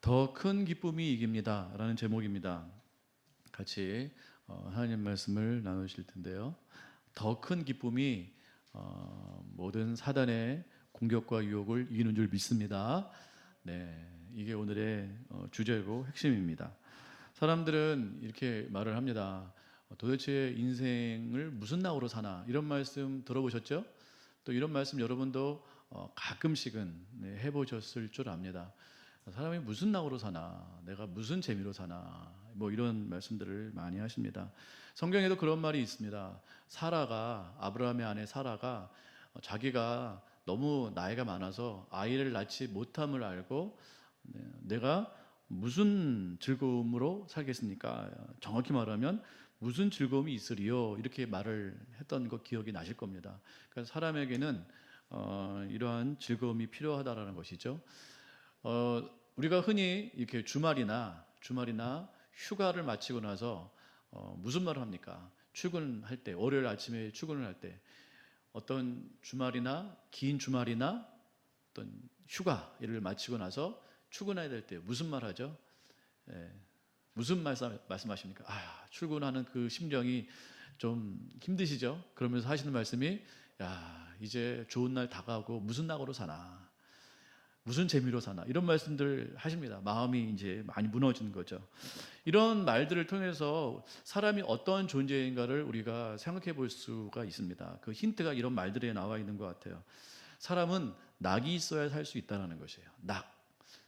더 큰 기쁨이 이깁니다 라는 제목입니다. 같이 하나님 말씀을 나누실 텐데요. 더 큰 기쁨이 모든 사단의 공격과 유혹을 이기는 줄 믿습니다. 네, 이게 오늘의 주제고 핵심입니다. 사람들은 이렇게 말을 합니다. 도대체 인생을 무슨 낙으로 사나, 이런 말씀 들어보셨죠? 또 이런 말씀 여러분도 가끔씩은 해보셨을 줄 압니다. 사람이 무슨 낙으로 사나, 내가 무슨 재미로 사나, 뭐 이런 말씀들을 많이 하십니다. 성경에도 그런 말이 있습니다. 아브라함의 아내 사라가 자기가 너무 나이가 많아서 아이를 낳지 못함을 알고 내가 무슨 즐거움으로 살겠습니까? 정확히 말하면 무슨 즐거움이 있으리요? 이렇게 말을 했던 거 기억이 나실 겁니다. 그러니까 사람에게는 이러한 즐거움이 필요하다라는 것이죠. 우리가 흔히 이렇게 주말이나 휴가를 마치고 나서 무슨 말을 합니까? 출근할 때, 월요일 아침에 출근을 할 때, 어떤 주말이나 긴 주말이나 어떤 휴가를 마치고 나서 출근해야 될 때 무슨 말 하죠? 무슨 말씀하십니까? 출근하는 그 심정이 좀 힘드시죠? 그러면서 하시는 말씀이, 이제 좋은 날 다가오고 무슨 낙으로 사나, 무슨 재미로 사나, 이런 말씀들 하십니다. 마음이 이제 많이 무너지는 거죠. 이런 말들을 통해서 사람이 어떤 존재인가를 우리가 생각해 볼 수가 있습니다. 그 힌트가 이런 말들에 나와 있는 것 같아요. 사람은 낙이 있어야 살 수 있다는 것이에요.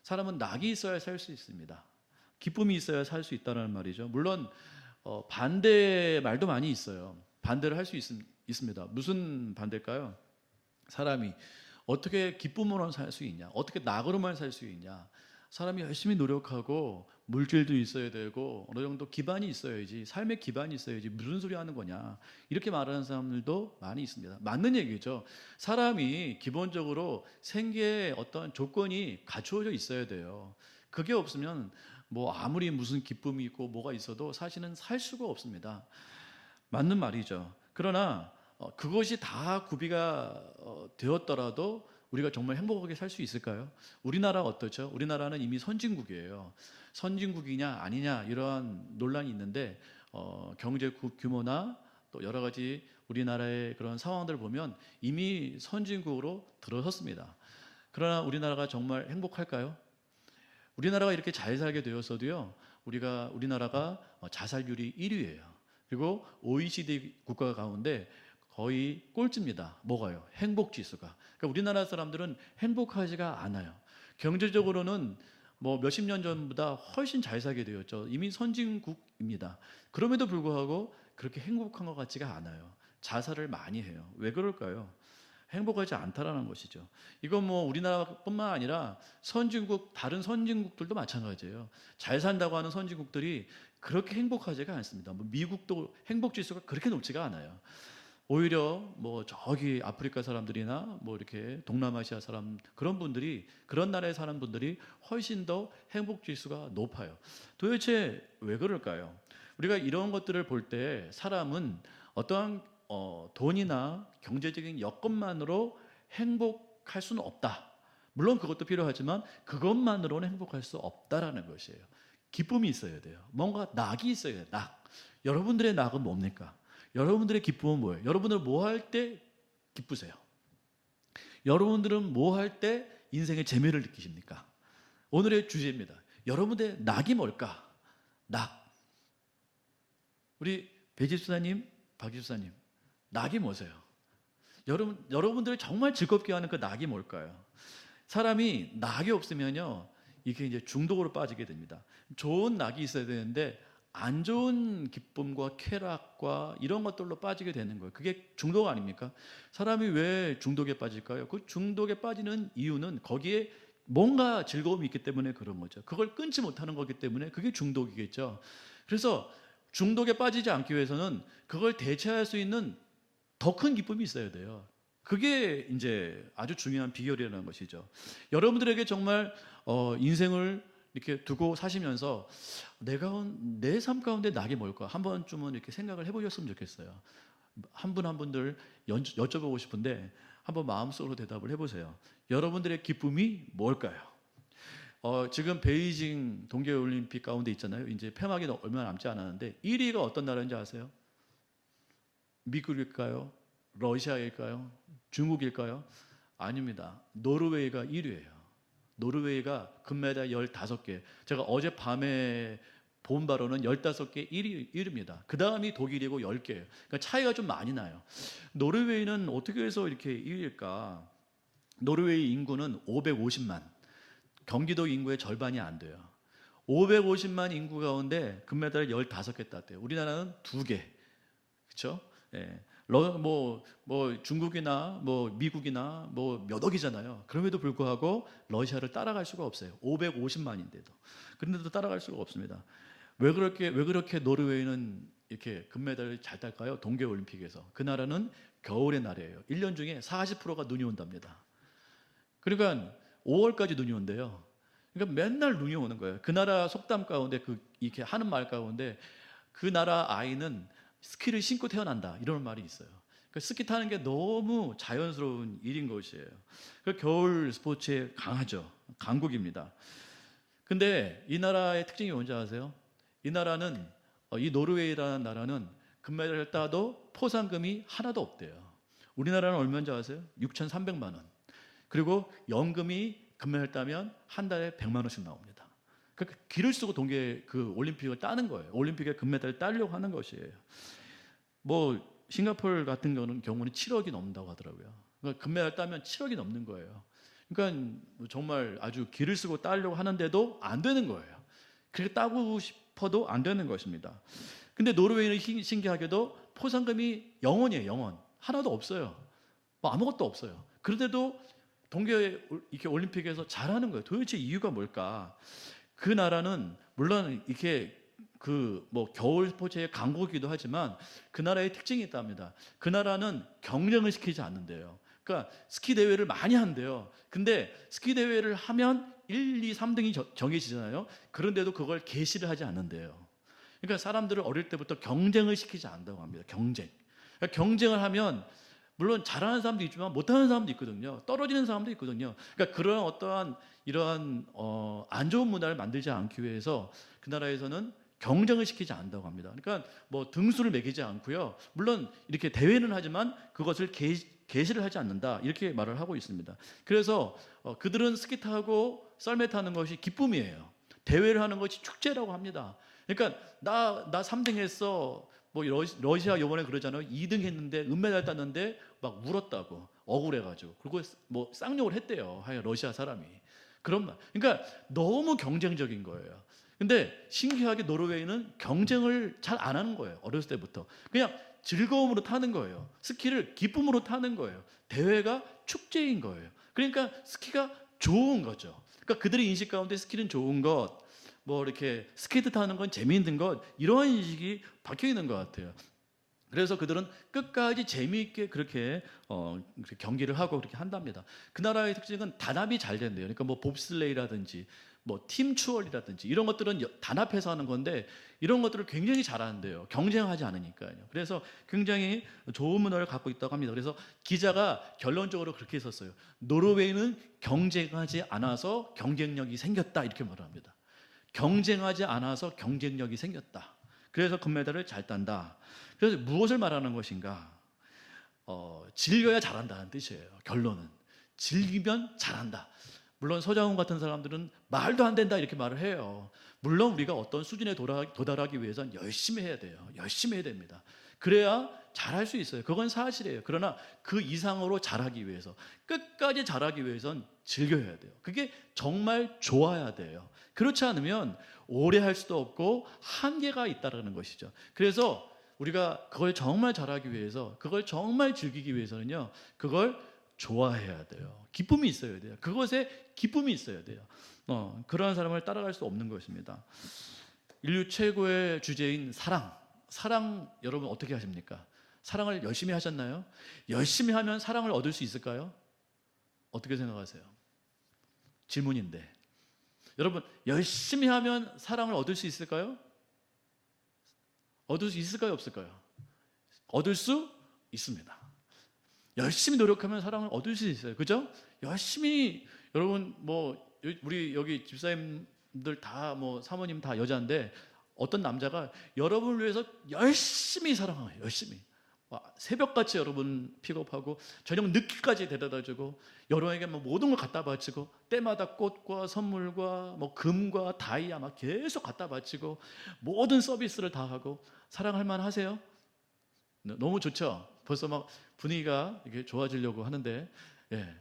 사람은 낙이 있어야 살 수 있습니다. 기쁨이 있어야 살 수 있다는 말이죠. 물론 반대 말도 많이 있어요. 반대를 할 수 있습니다. 무슨 반대일까요? 사람이 어떻게 기쁨으로만 살 수 있냐, 어떻게 낙으로만 살 수 있냐, 사람이 열심히 노력하고 물질도 있어야 되고 어느 정도 기반이 있어야지, 삶의 기반이 있어야지 무슨 소리 하는 거냐, 이렇게 말하는 사람들도 많이 있습니다. 맞는 얘기죠. 사람이 기본적으로 생계에 어떤 조건이 갖추어져 있어야 돼요. 그게 없으면 뭐 아무리 무슨 기쁨이 있고 뭐가 있어도 사실은 살 수가 없습니다. 맞는 말이죠. 그러나 그것이 다 구비가 되었더라도 우리가 정말 행복하게 살 수 있을까요? 우리나라 어떻죠? 우리나라는 이미 선진국이에요. 선진국이냐 아니냐 이러한 논란이 있는데 경제 규모나 또 여러 가지 우리나라의 그런 상황들을 보면 이미 선진국으로 들어섰습니다. 그러나 우리나라가 정말 행복할까요? 우리나라가 이렇게 잘 살게 되었어도요, 우리나라가 자살률이 1위예요. 그리고 OECD 국가 가운데 거의 꼴찌입니다. 뭐가요? 행복지수가. 그러니까 우리나라 사람들은 행복하지가 않아요. 경제적으로는 뭐 몇십 년 전보다 훨씬 잘 살게 되었죠. 이미 선진국입니다. 그럼에도 불구하고 그렇게 행복한 것 같지가 않아요. 자살을 많이 해요. 왜 그럴까요? 행복하지 않다라는 것이죠. 이건 뭐 우리나라뿐만 아니라 다른 선진국들도 마찬가지예요. 잘 산다고 하는 선진국들이 그렇게 행복하지가 않습니다. 뭐 미국도 행복지수가 그렇게 높지가 않아요. 오히려 뭐 저기 아프리카 사람들이나 뭐 이렇게 동남아시아 사람, 그런 나라에 사는 분들이 훨씬 더 행복 지수가 높아요. 도대체 왜 그럴까요? 우리가 이런 것들을 볼 때 사람은 어떠한 돈이나 경제적인 여건만으로 행복할 수는 없다. 물론 그것도 필요하지만 그것만으로는 행복할 수 없다라는 것이에요. 기쁨이 있어야 돼요. 뭔가 낙이 있어야 돼요. 낙. 여러분들의 낙은 뭡니까? 여러분들의 기쁨은 뭐예요? 여러분들 뭐 할 때 기쁘세요? 여러분들은 뭐 할 때 인생의 재미를 느끼십니까? 오늘의 주제입니다. 여러분들의 낙이 뭘까? 낙. 우리 배집사님, 박집사님, 낙이 뭐세요? 여러분들을 정말 즐겁게 하는 그 낙이 뭘까요? 사람이 낙이 없으면요, 이게 이제 중독으로 빠지게 됩니다. 좋은 낙이 있어야 되는데 안 좋은 기쁨과 쾌락과 이런 것들로 빠지게 되는 거예요. 그게 중독 아닙니까? 사람이 왜 중독에 빠질까요? 그 중독에 빠지는 이유는 거기에 뭔가 즐거움이 있기 때문에 그런 거죠. 그걸 끊지 못하는 거기 때문에 그게 중독이겠죠. 그래서 중독에 빠지지 않기 위해서는 그걸 대체할 수 있는 더 큰 기쁨이 있어야 돼요. 그게 이제 아주 중요한 비결이라는 것이죠. 여러분들에게 정말 인생을 이렇게 두고 사시면서 내 삶 가운데 낙이 뭘까? 한 번쯤은 이렇게 생각을 해보셨으면 좋겠어요. 한 분들 여쭤보고 싶은데 한번 마음속으로 대답을 해보세요. 여러분들의 기쁨이 뭘까요? 지금 베이징 동계올림픽 가운데 있잖아요. 이제 폐막이 얼마 남지 않았는데 1위가 어떤 나라인지 아세요? 미국일까요? 러시아일까요? 중국일까요? 아닙니다. 노르웨이가 1위예요. 노르웨이가 금메달 15개. 제가 어젯밤에 본 바로는 15개 1위입니다. 그 다음이 독일이고 10개예요. 그러니까 차이가 좀 많이 나요. 노르웨이는 어떻게 해서 이렇게 1위일까? 노르웨이 인구는 550만. 경기도 인구의 절반이 안 돼요. 550만 인구 가운데 금메달을 15개 땄대요. 우리나라는 2개. 그렇죠? 예. 중국이나 미국이나 몇 억이잖아요. 그럼에도 불구하고 러시아를 따라갈 수가 없어요. 550만인데도. 그런데도 따라갈 수가 없습니다. 왜 그렇게 노르웨이는 이렇게 금메달을 잘 딸까요? 동계올림픽에서. 그 나라는 겨울의 날이에요. 1년 중에 40%가 눈이 온답니다. 그러니까 5월까지 눈이 온대요. 그러니까 맨날 눈이 오는 거예요. 그 나라 속담 가운데 이렇게 하는 말 가운데 그 나라 아이는 스키를 신고 태어난다 이런 말이 있어요. 그러니까 스키 타는 게 너무 자연스러운 일인 것이에요. 그 겨울 스포츠에 강하죠. 강국입니다. 근데 이 나라의 특징이 뭔지 아세요? 이 나라는 이 노르웨이라는 나라는 금메달을 따도 포상금이 하나도 없대요. 우리나라는 얼마인지 아세요? 6,300만 원. 그리고 연금이 금메달 따면 한 달에 100만 원씩 나옵니다. 그러니까 기를 쓰고 올림픽을 따는 거예요. 올림픽에 금메달을 따려고 하는 것이에요. 싱가포르 같은 경우는 7억이 넘는다고 하더라고요. 그러니까 금메달 따면 7억이 넘는 거예요. 그러니까 정말 아주 기를 쓰고 따려고 하는데도 안 되는 거예요. 그렇게 따고 싶어도 안 되는 것입니다. 근데 노르웨이는 신기하게도 포상금이 0원이에요. 0원. 하나도 없어요. 아무것도 없어요. 그런데도 이렇게 올림픽에서 잘하는 거예요. 도대체 이유가 뭘까? 그 나라는 물론 이렇게 겨울 스포츠의 강국이기도 하지만 그 나라의 특징이 있답니다. 그 나라는 경쟁을 시키지 않는데요. 그러니까 스키 대회를 많이 한대요. 근데 스키 대회를 하면 1, 2, 3등이 정해지잖아요. 그런데도 그걸 개시를 하지 않는데요. 그러니까 사람들을 어릴 때부터 경쟁을 시키지 않는다고 합니다. 그러니까 경쟁을 하면 물론 잘하는 사람도 있지만 못하는 사람도 있거든요. 떨어지는 사람도 있거든요. 그러니까 그런 어떠한 이러한 안 좋은 문화를 만들지 않기 위해서 그 나라에서는 경쟁을 시키지 않는다고 합니다. 그러니까 등수를 매기지 않고요. 물론 이렇게 대회는 하지만 그것을 개시를 하지 않는다 이렇게 말을 하고 있습니다. 그래서 그들은 스키 타고 썰매 타는 것이 기쁨이에요. 대회를 하는 것이 축제라고 합니다. 그러니까 나 3등 했어. 러시아 요번에 그러잖아요. 2등 했는데 은메달 땄는데 막 울었다고 억울해가지고 그리고 쌍욕을 했대요. 하여 러시아 사람이 그런 말. 그러니까 너무 경쟁적인 거예요. 근데 신기하게 노르웨이는 경쟁을 잘 안 하는 거예요. 어렸을 때부터 그냥 즐거움으로 타는 거예요. 스키를 기쁨으로 타는 거예요. 대회가 축제인 거예요. 그러니까 스키가 좋은 거죠. 그러니까 그들의 인식 가운데 스키는 좋은 것, 이렇게 스케이트 타는 건 재미있는 것, 이러한 인식이 박혀 있는 것 같아요. 그래서 그들은 끝까지 재미있게 그렇게 경기를 하고 그렇게 한답니다. 그 나라의 특징은 단합이 잘 된대요. 그러니까 봅슬레이라든지 팀 추월이라든지 이런 것들은 단합해서 하는 건데 이런 것들을 굉장히 잘하는데요. 경쟁하지 않으니까요. 그래서 굉장히 좋은 문화를 갖고 있다고 합니다. 그래서 기자가 결론적으로 그렇게 썼어요. 노르웨이는 경쟁하지 않아서 경쟁력이 생겼다 이렇게 말합니다. 경쟁하지 않아서 경쟁력이 생겼다. 그래서 금메달을 잘 딴다. 그래서 무엇을 말하는 것인가? 즐겨야 잘한다는 뜻이에요. 결론은 즐기면 잘한다. 물론 서장훈 같은 사람들은 말도 안 된다 이렇게 말을 해요. 물론 우리가 어떤 수준에 도달하기 위해서는 열심히 해야 돼요. 열심히 해야 됩니다. 그래야 잘할 수 있어요. 그건 사실이에요. 그러나 그 이상으로 잘하기 위해서 끝까지 잘하기 위해선 즐겨야 돼요. 그게 정말 좋아야 돼요. 그렇지 않으면 오래 할 수도 없고 한계가 있다는 것이죠. 그래서 우리가 그걸 정말 잘하기 위해서 그걸 정말 즐기기 위해서는요. 그걸 좋아해야 돼요. 기쁨이 있어야 돼요. 그것에 기쁨이 있어야 돼요. 그러한 사람을 따라갈 수 없는 것입니다. 인류 최고의 주제인 사랑 여러분 어떻게 하십니까? 사랑을 열심히 하셨나요? 열심히 하면 사랑을 얻을 수 있을까요? 어떻게 생각하세요? 질문인데 여러분 열심히 하면 사랑을 얻을 수 있을까요? 얻을 수 있을까요? 없을까요? 얻을 수 있습니다. 열심히 노력하면 사랑을 얻을 수 있어요. 그죠? 열심히 여러분 우리 여기 집사님들 다 뭐 사모님 다 여자인데 어떤 남자가 여러분을 위해서 열심히 사랑해요. 열심히. 새벽같이 여러분 픽업하고 저녁 늦게까지 데려다주고 여러분에게 뭐 모든 걸 갖다 바치고 때마다 꽃과 선물과 뭐 금과 다이아 막 계속 갖다 바치고 모든 서비스를 다 하고 사랑할 만 하세요? 너무 좋죠. 벌써 막 분위기가 이렇게 좋아지려고 하는데, 예.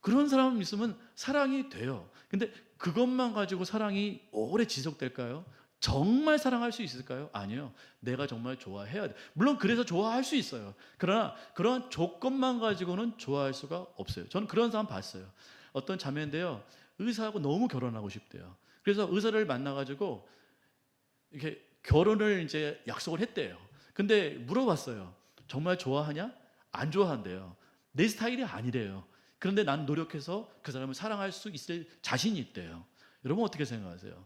그런 사람 있으면 사랑이 돼요. 근데 그것만 가지고 사랑이 오래 지속될까요? 정말 사랑할 수 있을까요? 아니요. 내가 정말 좋아해야 돼. 물론 그래서 좋아할 수 있어요. 그러나 그런 조건만 가지고는 좋아할 수가 없어요. 저는 그런 사람 봤어요. 어떤 자매인데요, 의사하고 너무 결혼하고 싶대요. 그래서 의사를 만나가지고 이렇게 결혼을 이제 약속을 했대요. 근데 물어봤어요. 정말 좋아하냐? 안 좋아한대요. 내 스타일이 아니래요. 그런데 난 노력해서 그 사람을 사랑할 수 있을 자신이 있대요. 여러분 어떻게 생각하세요?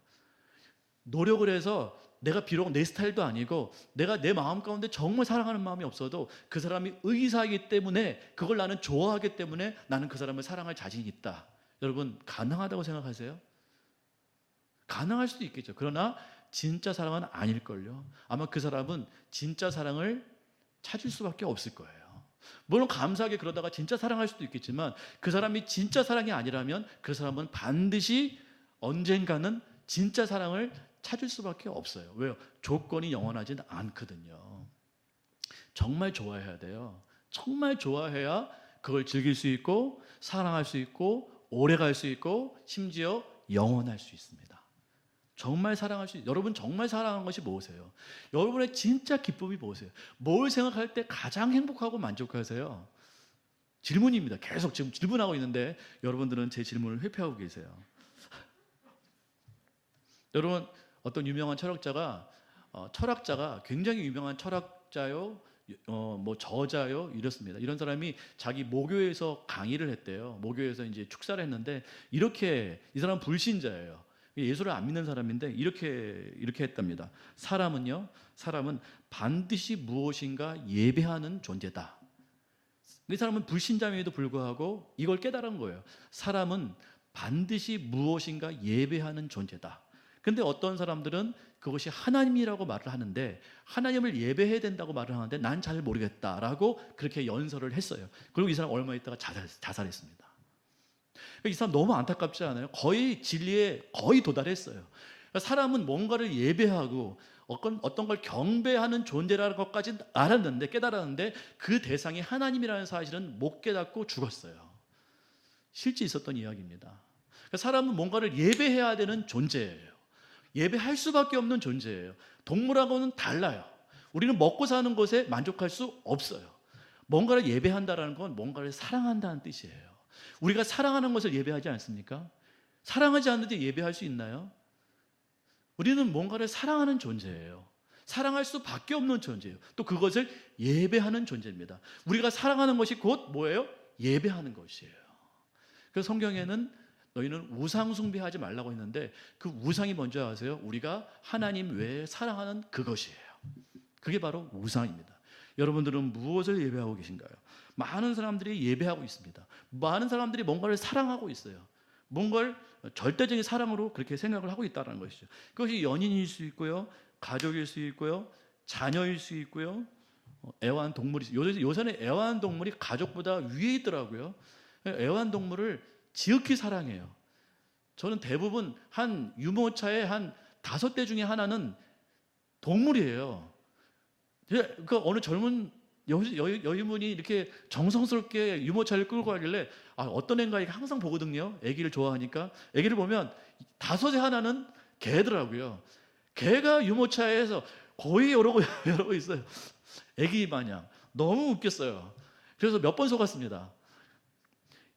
노력을 해서 내가 비록 내 스타일도 아니고 내가 내 마음 가운데 정말 사랑하는 마음이 없어도 그 사람이 의사이기 때문에 그걸 나는 좋아하기 때문에 나는 그 사람을 사랑할 자신이 있다. 여러분 가능하다고 생각하세요? 가능할 수도 있겠죠. 그러나 진짜 사랑은 아닐걸요. 아마 그 사람은 진짜 사랑을 찾을 수밖에 없을 거예요. 물론 감사하게 그러다가 진짜 사랑할 수도 있겠지만 그 사람이 진짜 사랑이 아니라면 그 사람은 반드시 언젠가는 진짜 사랑을 찾을 수밖에 없어요. 왜요? 조건이 영원하진 않거든요. 정말 좋아해야 돼요. 정말 좋아해야 그걸 즐길 수 있고 사랑할 수 있고 오래 갈 수 있고 심지어 영원할 수 있습니다. 정말 사랑할 수 여러분 정말 사랑하는 것이 무엇이에요? 여러분의 진짜 기쁨이 무엇이에요? 뭘 생각할 때 가장 행복하고 만족하세요? 질문입니다. 계속 지금 질문하고 있는데 여러분들은 제 질문을 회피하고 계세요. 여러분 어떤 유명한 철학자가 굉장히 유명한 철학자요, 뭐 저자요 이렇습니다. 이런 사람이 자기 모교에서 강의를 했대요. 모교에서 이제 축사를 했는데 이렇게 이 사람 불신자예요. 예수를 안 믿는 사람인데 이렇게 했답니다. 사람은 반드시 무엇인가 예배하는 존재다. 이 사람은 불신자임에도 불구하고 이걸 깨달은 거예요. 사람은 반드시 무엇인가 예배하는 존재다. 근데 어떤 사람들은 그것이 하나님이라고 말을 하는데 하나님을 예배해야 된다고 말을 하는데 난 잘 모르겠다라고 그렇게 연설을 했어요. 그리고 이 사람 얼마 있다가 자살했습니다. 이 사람 너무 안타깝지 않아요? 거의 진리에 거의 도달했어요. 사람은 뭔가를 예배하고 어떤 걸 경배하는 존재라는 것까지 깨달았는데 그 대상이 하나님이라는 사실은 못 깨닫고 죽었어요. 실제 있었던 이야기입니다. 사람은 뭔가를 예배해야 되는 존재예요. 예배할 수밖에 없는 존재예요. 동물하고는 달라요. 우리는 먹고 사는 것에 만족할 수 없어요. 뭔가를 예배한다는 건 뭔가를 사랑한다는 뜻이에요. 우리가 사랑하는 것을 예배하지 않습니까? 사랑하지 않는데 예배할 수 있나요? 우리는 뭔가를 사랑하는 존재예요. 사랑할 수밖에 없는 존재예요. 또 그것을 예배하는 존재입니다. 우리가 사랑하는 것이 곧 뭐예요? 예배하는 것이에요. 그래서 성경에는 너희는 우상 숭배하지 말라고 했는데 그 우상이 뭔지 아세요? 우리가 하나님 외에 사랑하는 그것이에요. 그게 바로 우상입니다. 여러분들은 무엇을 예배하고 계신가요? 많은 사람들이 예배하고 있습니다. 많은 사람들이 뭔가를 사랑하고 있어요. 뭔가를 절대적인 사랑으로 그렇게 생각을 하고 있다는 것이죠. 그것이 연인일 수 있고요, 가족일 수 있고요, 자녀일 수 있고요, 애완동물이 요새는 애완동물이 가족보다 위에 있더라고요. 애완동물을 지극히 사랑해요. 저는 대부분 한 유모차의 한 5대 중에 하나는 동물이에요. 그 어느 젊은 여인분이 이렇게 정성스럽게 유모차를 끌고 가길래 어떤 애인가 항상 보거든요. 아기를 좋아하니까 아기를 보면 5에 하나는 개더라고요. 개가 유모차에서 거의 이러고 있어요. 아기 마냥 너무 웃겼어요. 그래서 몇 번 속았습니다.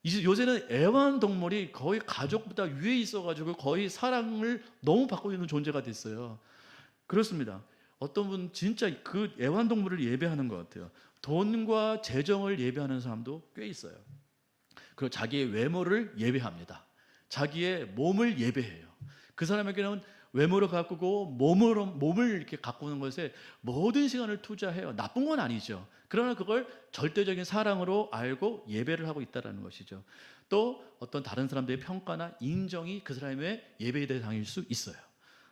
요새는 애완동물이 거의 가족보다 위에 있어가지고 거의 사랑을 너무 받고 있는 존재가 됐어요. 그렇습니다. 어떤 분 진짜 그 애완동물을 예배하는 것 같아요. 돈과 재정을 예배하는 사람도 꽤 있어요. 그리고 자기의 외모를 예배합니다. 자기의 몸을 예배해요. 그 사람에게는 외모를 가꾸고 몸을 이렇게 가꾸는 것에 모든 시간을 투자해요. 나쁜 건 아니죠. 그러나 그걸 절대적인 사랑으로 알고 예배를 하고 있다는 것이죠. 또 어떤 다른 사람들의 평가나 인정이 그 사람의 예배의 대상일 수 있어요.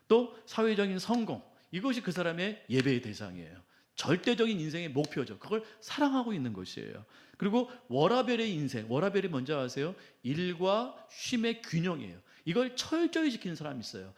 또 사회적인 성공, 이것이 그 사람의 예배의 대상이에요. 절대적인 인생의 목표죠. 그걸 사랑하고 있는 것이에요. 그리고 워라벨의 인생, 워라벨이 뭔지 아세요? 일과 쉼의 균형이에요. 이걸 철저히 지키는 사람이 있어요.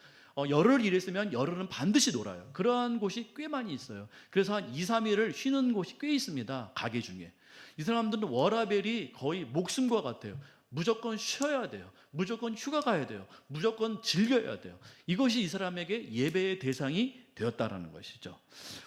열흘 일했으면 열흘은 반드시 놀아요. 그러한 곳이 꽤 많이 있어요. 그래서 한 2, 3일을 쉬는 곳이 꽤 있습니다. 가게 중에. 이 사람들은 워라벨이 거의 목숨과 같아요. 무조건 쉬어야 돼요. 무조건 휴가 가야 돼요. 무조건 즐겨야 돼요. 이것이 이 사람에게 예배의 대상이 되었다라는 것이죠.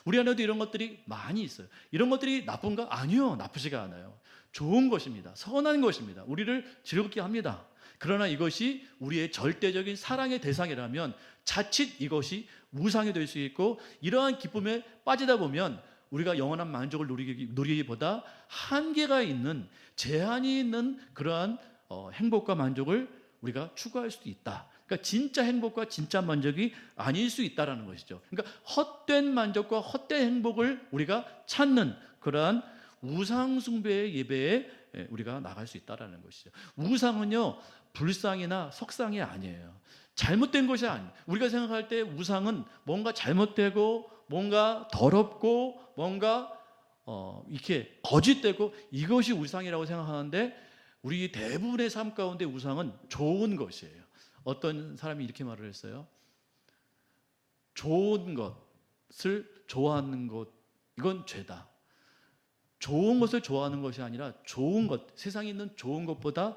우리 안에도 이런 것들이 많이 있어요. 이런 것들이 나쁜가? 아니요. 나쁘지가 않아요. 좋은 것입니다. 선한 것입니다. 우리를 즐겁게 합니다. 그러나 이것이 우리의 절대적인 사랑의 대상이라면 자칫 이것이 우상이 될 수 있고, 이러한 기쁨에 빠지다 보면 우리가 영원한 만족을 누리기보다 한계가 있는, 제한이 있는 그러한 행복과 만족을 우리가 추구할 수도 있다. 그러니까 진짜 행복과 진짜 만족이 아닐 수 있다는 것이죠. 그러니까 헛된 만족과 헛된 행복을 우리가 찾는 그러한 우상 숭배의 예배에 우리가 나갈 수 있다는 것이죠. 우상은요, 불상이나 석상이 아니에요. 잘못된 것이 아니에요. 우리가 생각할 때 우상은 뭔가 잘못되고 뭔가 더럽고 뭔가 이렇게 거짓되고 이것이 우상이라고 생각하는데, 우리 대부분의 삶 가운데 우상은 좋은 것이에요. 어떤 사람이 이렇게 말을 했어요. 좋은 것을 좋아하는 것, 이건 죄다. 좋은 것을 좋아하는 것이 아니라 좋은 것, 세상에 있는 좋은 것보다,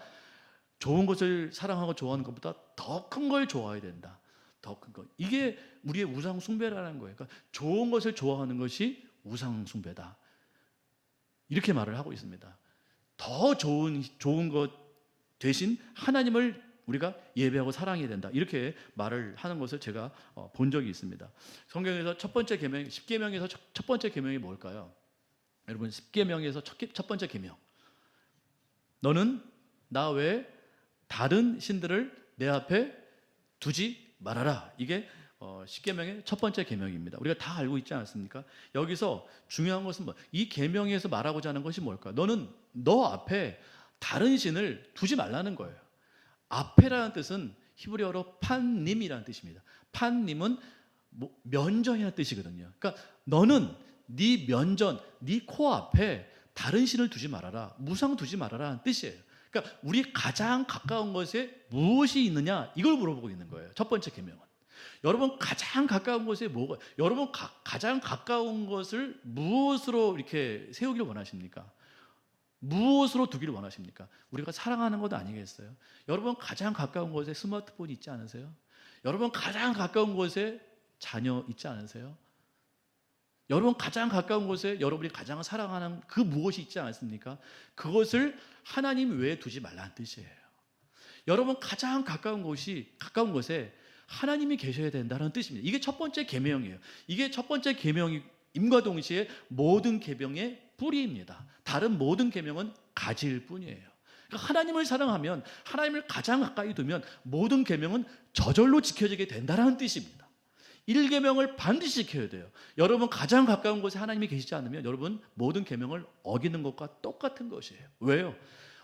좋은 것을 사랑하고 좋아하는 것보다 더 큰 걸 좋아해야 된다. 더 큰 것. 이게 우리의 우상 숭배라는 거예요. 그러니까 좋은 것을 좋아하는 것이 우상 숭배다. 이렇게 말을 하고 있습니다. 더 좋은 것 대신 하나님을 우리가 예배하고 사랑해야 된다. 이렇게 말을 하는 것을 제가 본 적이 있습니다. 성경에서 첫 번째 계명, 10계명에서 첫 번째 계명이 뭘까요? 여러분, 10계명에서 첫 번째 계명. 너는 나 외에 다른 신들을 내 앞에 두지 말아라. 이게 10계명의 첫 번째 계명입니다. 우리가 다 알고 있지 않습니까? 여기서 중요한 것은 이 계명에서 말하고자 하는 것이 뭘까? 너는 너 앞에 다른 신을 두지 말라는 거예요. 앞에라는 뜻은 히브리어로 판님이라는 뜻입니다. 판님은 면전이라는 뜻이거든요. 그러니까 너는 네 면전, 네 코앞에 다른 신을 두지 말아라. 무상 두지 말아라는 뜻이에요. 그러니까 우리 가장 가까운 것에 무엇이 있느냐, 이걸 물어보고 있는 거예요. 첫 번째 계명은. 여러분 가장 가까운 곳에 뭐가, 여러분 가장 가까운 것을 무엇으로 이렇게 세우기를 원하십니까? 무엇으로 두기를 원하십니까? 우리가 사랑하는 것 아니겠어요? 여러분 가장 가까운 곳에 스마트폰이 있지 않으세요? 여러분 가장 가까운 곳에 자녀 있지 않으세요? 여러분 가장 가까운 곳에 여러분이 가장 사랑하는 그 무엇이 있지 않습니까? 그것을 하나님 외에 두지 말라는 뜻이에요. 여러분 가장 가까운 곳에 하나님이 계셔야 된다는 뜻입니다. 이게 첫 번째 계명이에요. 이게 첫 번째 계명임과 동시에 모든 계명의 뿌리입니다. 다른 모든 계명은 가지일 뿐이에요. 그러니까 하나님을 사랑하면, 하나님을 가장 가까이 두면 모든 계명은 저절로 지켜지게 된다는 뜻입니다. 1계명을 반드시 지켜야 돼요. 여러분 가장 가까운 곳에 하나님이 계시지 않으면 여러분 모든 계명을 어기는 것과 똑같은 것이에요. 왜요?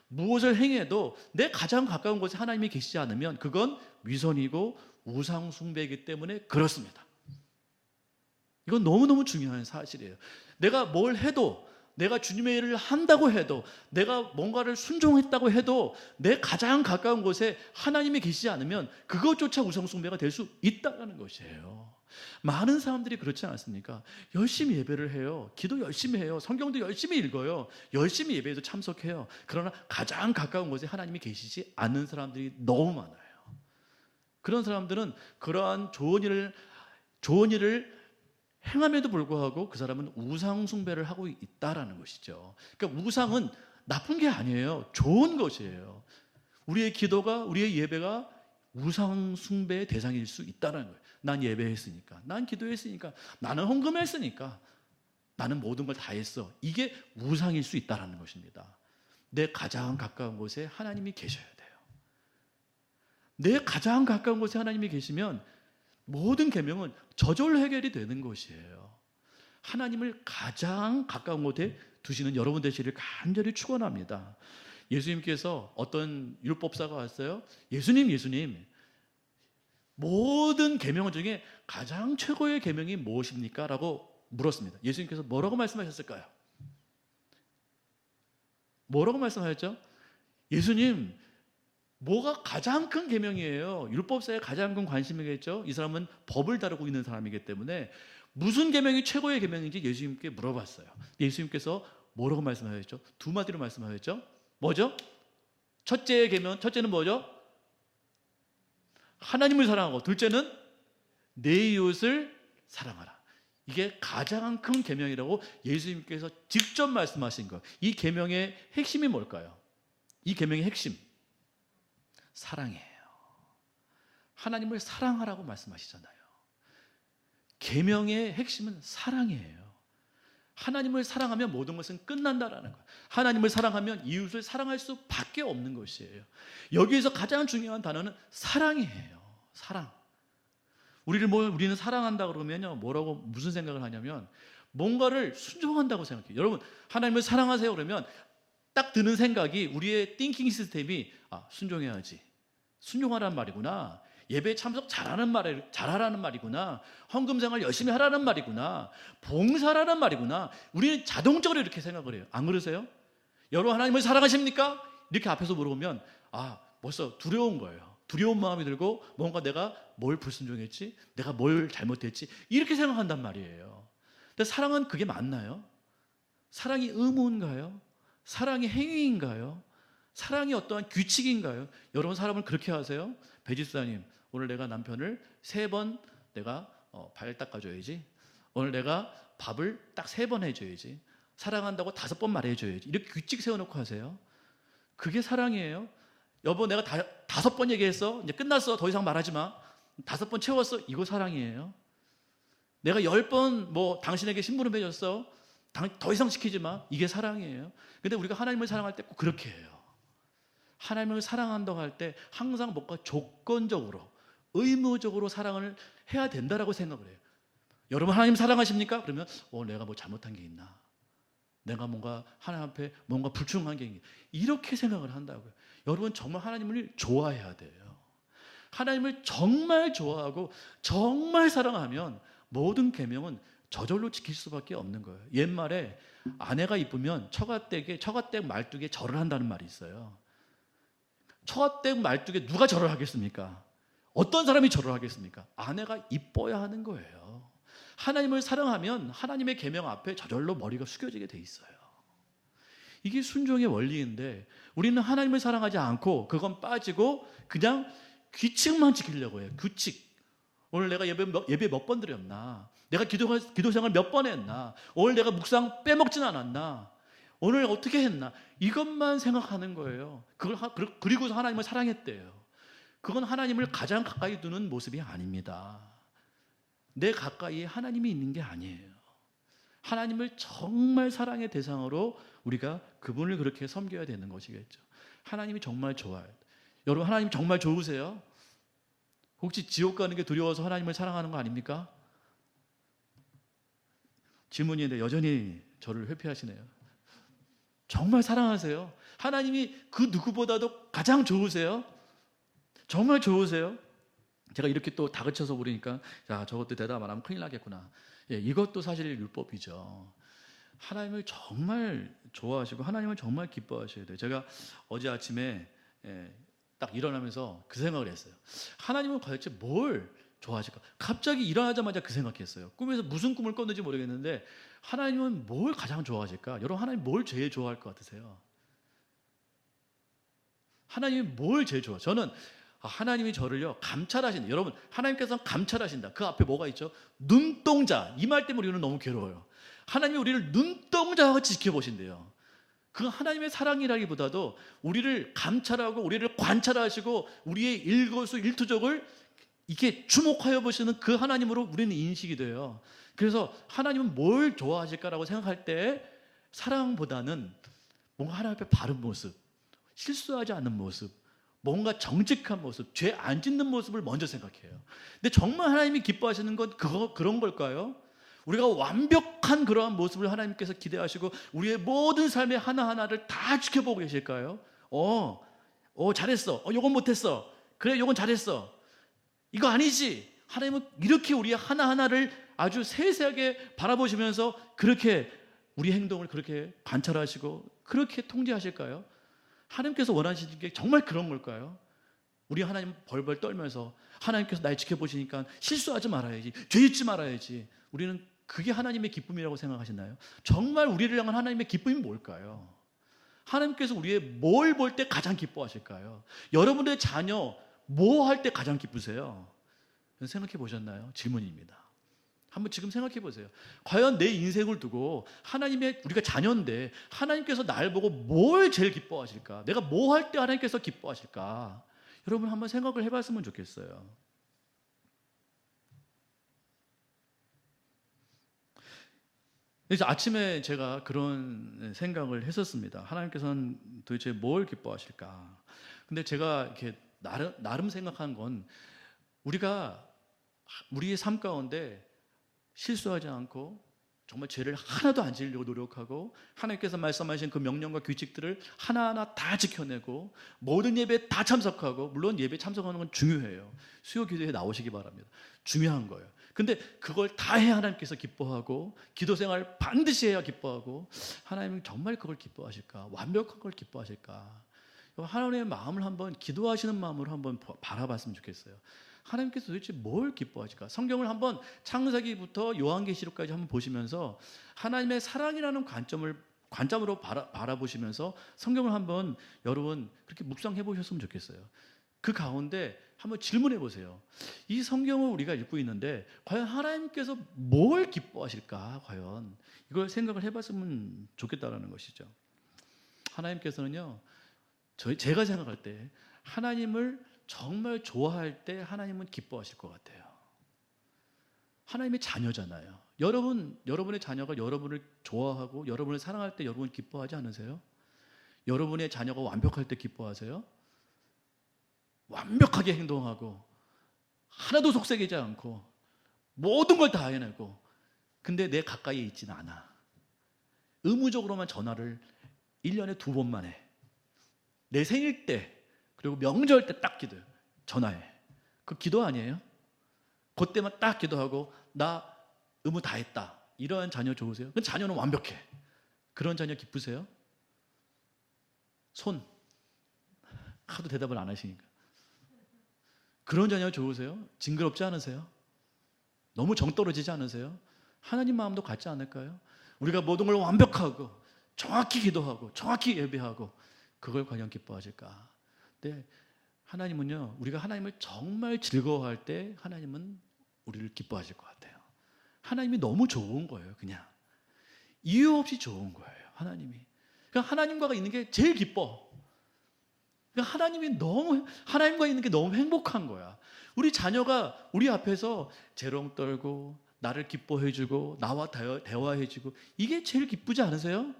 무엇을 행해도 내 가장 가까운 곳에 하나님이 계시지 않으면 그건 위선이고 우상 숭배이기 때문에 그렇습니다. 이건 너무너무 중요한 사실이에요. 내가 뭘 해도, 내가 주님의 일을 한다고 해도, 내가 뭔가를 순종했다고 해도 내 가장 가까운 곳에 하나님이 계시지 않으면 그것조차 우상 숭배가 될 수 있다는 것이에요. 많은 사람들이 그렇지 않습니까? 열심히 예배를 해요. 기도 열심히 해요. 성경도 열심히 읽어요. 열심히 예배에도 참석해요. 그러나 가장 가까운 곳에 하나님이 계시지 않는 사람들이 너무 많아요. 그런 사람들은 그러한 좋은 일을 행함에도 불구하고 그 사람은 우상 숭배를 하고 있다라는 것이죠. 그러니까 우상은 나쁜 게 아니에요. 좋은 것이에요. 우리의 기도가, 우리의 예배가 우상 숭배의 대상일 수 있다는 거예요. 난 예배했으니까, 난 기도했으니까, 나는 헌금했으니까, 나는 모든 걸 다 했어. 이게 우상일 수 있다는 것입니다. 내 가장 가까운 곳에 하나님이 계셔야 돼요. 내 가장 가까운 곳에 하나님이 계시면 모든 계명은 저절로 해결이 되는 것이에요. 하나님을 가장 가까운 곳에 두시는 여러분 되시기를 간절히 축원합니다. 예수님께서 어떤 율법사가 왔어요. 예수님, 모든 계명 중에 가장 최고의 계명이 무엇입니까? 라고 물었습니다. 예수님께서 뭐라고 말씀하셨을까요? 뭐라고 말씀하셨죠? 예수님, 뭐가 가장 큰 계명이에요? 율법사에 가장 큰 관심이겠죠? 이 사람은 법을 다루고 있는 사람이기 때문에 무슨 계명이 최고의 계명인지 예수님께 물어봤어요. 예수님께서 뭐라고 말씀하셨죠? 두 마디로 말씀하셨죠? 뭐죠? 첫째 계명, 첫째는 뭐죠? 하나님을 사랑하고, 둘째는 내 이웃을 사랑하라. 이게 가장 큰 계명이라고 예수님께서 직접 말씀하신 것. 이 계명의 핵심이 뭘까요? 이 계명의 핵심, 사랑이에요. 하나님을 사랑하라고 말씀하시잖아요. 계명의 핵심은 사랑이에요. 하나님을 사랑하면 모든 것은 끝난다라는 거예요. 하나님을 사랑하면 이웃을 사랑할 수밖에 없는 것이에요. 여기에서 가장 중요한 단어는 사랑이에요. 사랑. 우리는 사랑한다 그러면요, 뭐라고 무슨 생각을 하냐면 뭔가를 순종한다고 생각해요. 여러분, 하나님을 사랑하세요 그러면 딱 드는 생각이, 우리의 띵킹 시스템이 순종해야지, 순종하라는 말이구나, 예배에 참석 잘하라는 말이구나, 헌금 생활 열심히 하라는 말이구나, 봉사라는 말이구나. 우리는 자동적으로 이렇게 생각을 해요. 안 그러세요? 여러분, 하나님을 사랑하십니까? 이렇게 앞에서 물어보면 벌써 두려운 거예요. 두려운 마음이 들고, 뭔가 내가 뭘 불순종했지? 내가 뭘 잘못했지? 이렇게 생각한단 말이에요. 근데 사랑은 그게 맞나요? 사랑이 의무인가요? 사랑이 행위인가요? 사랑이 어떠한 규칙인가요? 여러분, 사람을 그렇게 하세요? 배집사님, 오늘 내가 남편을 3번 내가 발 닦아줘야지, 오늘 내가 밥을 딱 3번 해줘야지, 사랑한다고 5번 말해줘야지, 이렇게 규칙 세워놓고 하세요? 그게 사랑이에요? 여보, 내가 5번 얘기했어, 이제 끝났어, 더 이상 말하지 마, 5번 채웠어, 이거 사랑이에요? 내가 10번 당신에게 심부름 해줬어, 더 이상 시키지 마, 이게 사랑이에요? 근데 우리가 하나님을 사랑할 때 꼭 그렇게 해요. 하나님을 사랑한다고 할 때 항상 뭔가 조건적으로, 의무적으로 사랑을 해야 된다라고 생각을 해요. 여러분, 하나님 사랑하십니까? 그러면 내가 뭐 잘못한 게 있나? 내가 뭔가 하나님 앞에 뭔가 불충한 게 있나? 이렇게 생각을 한다고요. 여러분, 정말 하나님을 좋아해야 돼요. 하나님을 정말 좋아하고 정말 사랑하면 모든 계명은 저절로 지킬 수밖에 없는 거예요. 옛말에 아내가 이쁘면 처가댁 말뚝에 절을 한다는 말이 있어요. 처가댁 말뚝에 누가 절을 하겠습니까? 어떤 사람이 절을 하겠습니까? 아내가 이뻐야 하는 거예요. 하나님을 사랑하면 하나님의 계명 앞에 저절로 머리가 숙여지게 돼 있어요. 이게 순종의 원리인데, 우리는 하나님을 사랑하지 않고 그건 빠지고 그냥 규칙만 지키려고 해요. 규칙. 오늘 내가 예배 몇 번 드렸나? 내가 기도 생활 몇 번 했나? 오늘 내가 묵상 빼먹진 않았나? 오늘 어떻게 했나? 이것만 생각하는 거예요. 그리고서 하나님을 사랑했대요. 그건 하나님을 가장 가까이 두는 모습이 아닙니다. 내 가까이에 하나님이 있는 게 아니에요. 하나님을 정말 사랑의 대상으로 우리가 그분을 그렇게 섬겨야 되는 것이겠죠. 하나님이 정말 좋아요. 여러분, 하나님 정말 좋으세요? 혹시 지옥 가는 게 두려워서 하나님을 사랑하는 거 아닙니까? 질문인데 여전히 저를 회피하시네요. 정말 사랑하세요? 하나님이 그 누구보다도 가장 좋으세요? 정말 좋으세요? 제가 이렇게 또 다그쳐서 부르니까 저것도 대답 안 하면 큰일 나겠구나. 이것도 사실 율법이죠. 하나님을 정말 좋아하시고 하나님을 정말 기뻐하셔야 돼요. 제가 어제 아침에 딱 일어나면서 그 생각을 했어요. 하나님은 도대체 뭘 좋아하실까? 갑자기 일어나자마자 그 생각했어요. 꿈에서 무슨 꿈을 꿨는지 모르겠는데, 하나님은 뭘 가장 좋아하실까? 여러분, 하나님 뭘 제일 좋아할 것 같으세요? 하나님이 뭘 제일 좋아? 저는 하나님이 저를요 감찰하신다. 여러분, 하나님께서는 감찰하신다. 그 앞에 뭐가 있죠? 눈동자. 이 말 때문에 우리는 너무 괴로워요. 하나님이 우리를 눈동자같이 지켜보신대요. 그 하나님의 사랑이라기보다도 우리를 감찰하고 우리를 관찰하시고 우리의 일거수일투족을 이렇게 주목하여 보시는 그 하나님으로 우리는 인식이 돼요. 그래서 하나님은 뭘 좋아하실까라고 생각할 때 사랑보다는 뭔가 하나님 앞에 바른 모습, 실수하지 않는 모습, 뭔가 정직한 모습, 죄 안 짓는 모습을 먼저 생각해요. 근데 정말 하나님이 기뻐하시는 건 그런 걸까요? 우리가 완벽한 그러한 모습을 하나님께서 기대하시고 우리의 모든 삶의 하나하나를 다 지켜보고 계실까요? 잘했어. 요건 못했어. 그래, 요건 잘했어. 이거 아니지. 하나님은 이렇게 우리의 하나하나를 아주 세세하게 바라보시면서 그렇게 우리 행동을 그렇게 관찰하시고 그렇게 통제하실까요? 하나님께서 원하시는 게 정말 그런 걸까요? 우리 하나님 벌벌 떨면서 하나님께서 날 지켜보시니까 실수하지 말아야지, 죄 짓지 말아야지. 우리는 그게 하나님의 기쁨이라고 생각하시나요? 정말 우리를 향한 하나님의 기쁨이 뭘까요? 하나님께서 우리의 뭘 볼 때 가장 기뻐하실까요? 여러분의 자녀 뭐 할 때 가장 기쁘세요? 생각해 보셨나요? 질문입니다. 한번 지금 생각해 보세요. 과연 내 인생을 두고 하나님의, 우리가 자녀인데 하나님께서 날 보고 뭘 제일 기뻐하실까? 내가 뭐 할 때 하나님께서 기뻐하실까? 여러분 한번 생각을 해봤으면 좋겠어요. 그래서 아침에 제가 그런 생각을 했었습니다. 하나님께서는 도대체 뭘 기뻐하실까? 근데 제가 이렇게 나름 생각한 건 우리가 우리의 삶 가운데 실수하지 않고 정말 죄를 하나도 안 지으려고 노력하고 하나님께서 말씀하신 그 명령과 규칙들을 하나하나 다 지켜내고 모든 예배에 다 참석하고, 물론 예배 참석하는 건 중요해요. 수요 기도에 나오시기 바랍니다. 중요한 거예요. 근데 그걸 다 해야 하나님께서 기뻐하고 기도 생활 반드시 해야 기뻐하고, 하나님은 정말 그걸 기뻐하실까? 완벽한 걸 기뻐하실까? 하나님의 마음을 한번, 기도하시는 마음으로 한번 바라봤으면 좋겠어요. 하나님께서 도대체 뭘 기뻐하실까? 성경을 한번 창세기부터 요한계시록까지 한번 보시면서 하나님의 사랑이라는 관점으로 바라보시면서 성경을 한번 여러분 그렇게 묵상해 보셨으면 좋겠어요. 그 가운데 한번 질문해 보세요. 이 성경을 우리가 읽고 있는데 과연 하나님께서 뭘 기뻐하실까? 과연 이걸 생각을 해봤으면 좋겠다라는 것이죠. 하나님께서는요, 제가 생각할 때 하나님을 정말 좋아할 때 하나님은 기뻐하실 것 같아요. 하나님의 자녀잖아요. 여러분의 자녀가 여러분을 좋아하고 여러분을 사랑할 때 여러분 기뻐하지 않으세요? 여러분의 자녀가 완벽할 때 기뻐하세요? 완벽하게 행동하고 하나도 속색이지 않고 모든 걸 다 해내고, 근데 내 가까이에 있지는 않아. 의무적으로만 전화를 1년에 2번만 해. 내 생일 때 그리고 명절 때 딱 전화해. 그 기도 아니에요? 그때만 딱 기도하고 나 의무 다 했다. 이러한 자녀 좋으세요? 그 자녀는 완벽해. 그런 자녀 기쁘세요? 손. 하도 대답을 안 하시니까. 그런 자녀 좋으세요? 징그럽지 않으세요? 너무 정 떨어지지 않으세요? 하나님 마음도 같지 않을까요? 우리가 모든 걸 완벽하고 정확히 기도하고 정확히 예배하고 그걸 과연 기뻐하실까? 근데 하나님은요, 우리가 하나님을 정말 즐거워할 때 하나님은 우리를 기뻐하실 것 같아요. 하나님이 너무 좋은 거예요. 그냥 이유 없이 좋은 거예요. 하나님이. 그냥 하나님과 있는 게 제일 기뻐. 그냥 하나님과 있는 게 너무 행복한 거야. 우리 자녀가 우리 앞에서 재롱 떨고 나를 기뻐해주고 나와 대화해주고, 이게 제일 기쁘지 않으세요?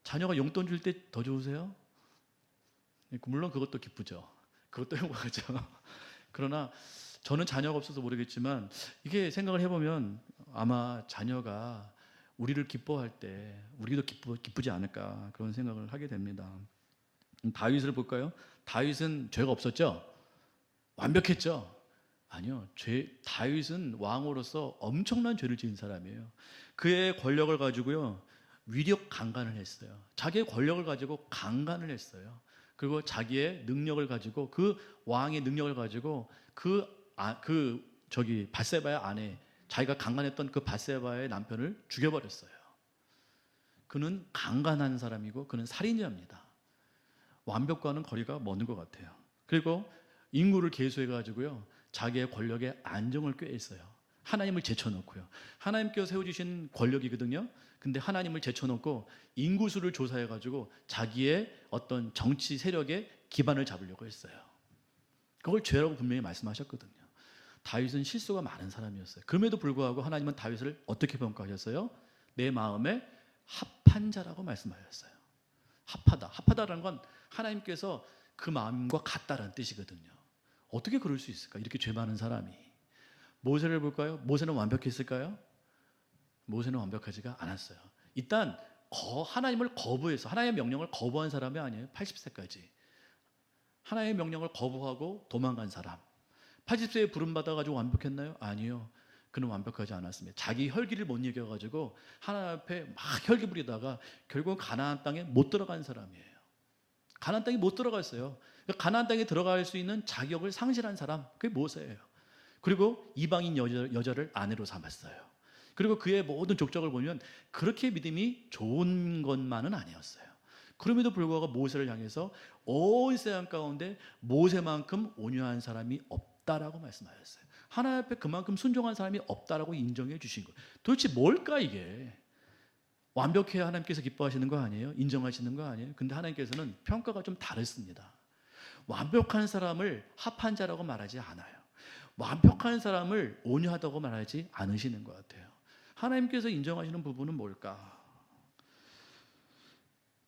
자녀가 용돈 줄 때 더 좋으세요? 물론 그것도 기쁘죠. 그것도 행복하죠. 그러나 저는 자녀가 없어서 모르겠지만 이게 생각을 해보면 아마 자녀가 우리를 기뻐할 때 우리도 기쁘지 않을까, 그런 생각을 하게 됩니다. 다윗을 볼까요? 다윗은 죄가 없었죠? 완벽했죠? 아니요. 다윗은 왕으로서 엄청난 죄를 지은 사람이에요. 그의 권력을 가지고요, 위력 강간을 했어요. 자기의 권력을 가지고 강간을 했어요. 그리고 자기의 능력을 가지고, 그 왕의 능력을 가지고 밧세바의 아내, 자기가 강간했던 그 밧세바의 남편을 죽여버렸어요. 그는 강간한 사람이고 그는 살인자입니다. 완벽과는 거리가 먼 것 같아요. 그리고 인구를 계수해가지고요, 자기의 권력의 안정을 꾀했어요. 하나님을 제쳐놓고요. 하나님께서 세워주신 권력이거든요. 근데 하나님을 제쳐놓고 인구수를 조사해가지고 자기의 어떤 정치 세력의 기반을 잡으려고 했어요. 그걸 죄라고 분명히 말씀하셨거든요. 다윗은 실수가 많은 사람이었어요. 그럼에도 불구하고 하나님은 다윗을 어떻게 평가하셨어요? 내 마음에 합한 자라고 말씀하셨어요. 합하다라는 건 하나님께서 그 마음과 같다라는 뜻이거든요. 어떻게 그럴 수 있을까? 이렇게 죄 많은 사람이. 모세를 볼까요? 모세는 완벽했을까요? 모세는 완벽하지가 않았어요. 일단 하나님을 거부해서 하나님의 명령을 거부한 사람이 아니에요. 80세까지 하나님의 명령을 거부하고 도망간 사람. 80세에 부름받아가지고 완벽했나요? 아니요. 그는 완벽하지 않았습니다. 자기 혈기를 못 이겨가지고 하나님 앞에 막 혈기 부리다가 결국 가나안 땅에 못 들어간 사람이에요. 가나안 땅에 못 들어갔어요. 가나안 땅에 들어갈 수 있는 자격을 상실한 사람, 그게 모세예요. 그리고 이방인 여자를 아내로 삼았어요. 그리고 그의 모든 족적을 보면 그렇게 믿음이 좋은 것만은 아니었어요. 그럼에도 불구하고 모세를 향해서 온 세상 가운데 모세만큼 온유한 사람이 없다라고 말씀하셨어요. 하나님 앞에 그만큼 순종한 사람이 없다라고 인정해 주신 거예요. 도대체 뭘까 이게? 완벽해야 하나님께서 기뻐하시는 거 아니에요? 인정하시는 거 아니에요? 근데 하나님께서는 평가가 좀 다르습니다. 완벽한 사람을 합한 자라고 말하지 않아요. 완벽한 사람을 온유하다고 말하지 않으시는 것 같아요. 하나님께서 인정하시는 부분은 뭘까?